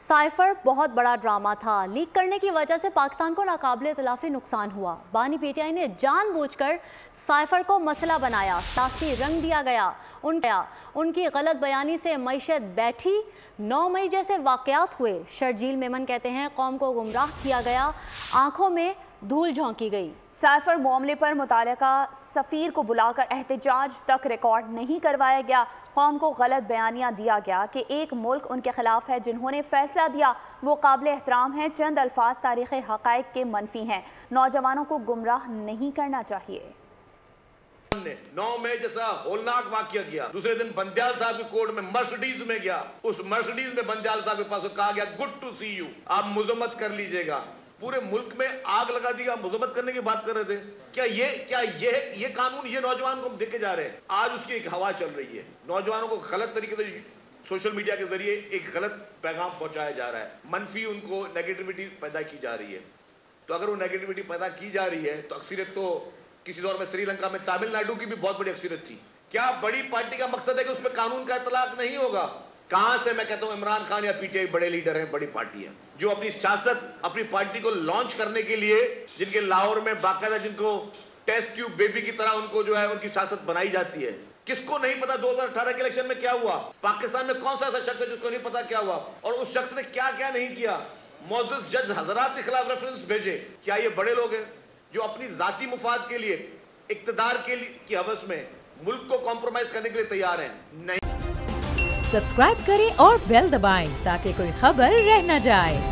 Cipher बहुत बड़ा drama था। लीक करने की वजह से पाकिस्तान को नाकाबिले तलाफी नुकसान हुआ। बानी पीटीआई ने जानबूझकर साइफर को मसला बनाया, सियासी रंग दिया गया। उनकी गलत बयानी से मईशत बैठी। 9 मई जैसे वाकयात हुए। शर्जील मेमन कहते हैं, कौम को गुमराह किया गया, आंखों में धूल झोंकी गई। साइफर मामले पर मुतालिका सफ़ीर को बुलाकर एहतजाज तक रिकॉर्ड नहीं करवाया गया। कौम को गलत बयानियाँ दिया गया कि एक मुल्क उनके खिलाफ है, जिन्होंने फैसला दिया वो काबिल एहतराम है। चंद अल्फाज तारीख़ हक़ाइक़ के मनफी हैं। नौजवानों को गुमराह नहीं करना चाहिए। 9 मई जैसा होलनाक वाकया किया। दूसरे दिन बंदयाल साहब की कोर्ट में मर्सिडीज में गया। उस मर्सिडीज में बंदयाल साहब के पास कहा गया, गुड टू सी यू, आप मुजम्मत कर लीजिएगा। पूरे मुल्क में आग लगा दी, आप मुजम्मत करने की बात कर रहे थे। क्या ये कानून ये नौजवान को देके जा रहे हैं? आज उसकी एक हवा चल रही है। नौजवानों को गलत तरीके से सोशल मीडिया के जरिए एक गलत पैगाम पहुंचाया जा रहा है, मनफी उनको नेगेटिविटी पैदा की जा रही है। तो अगर वो नेगेटिविटी पैदा की जा रही है तो अक्सरियत तो किसी दौर में श्रीलंका में तमिलनाडु की भी बहुत बड़ी अक्सरियत थी। क्या बड़ी पार्टी का मकसद है कि उसमें कानून का इतलाक नहीं होगा? कहां से मैं कहता हूं इमरान खान या पीटीआई बड़े लीडर हैं, बड़ी पार्टी है, जो अपनी सियासत अपनी पार्टी को लॉन्च करने के लिए, जिनके लाहौर में बाकायदा जिनको टेस्ट ट्यूब बेबी की तरह उनको जो है उनकी सियासत बनाई जाती है। किसको नहीं पता 2018 के इलेक्शन में क्या हुआ? पाकिस्तान में कौन सा ऐसा शख्स है जिसको नहीं पता क्या हुआ और उस शख्स ने क्या क्या नहीं किया? मौजूद जज हजरात के खिलाफ रेफरेंस भेजे। क्या ये बड़े लोग हैं जो अपनी जाती मुफाद के लिए, इक्तदार के लिए की हवस में मुल्क को कॉम्प्रोमाइज करने के लिए तैयार हैं? नहीं। सब्सक्राइब करें और बेल दबाएं ताकि कोई खबर रह न जाए।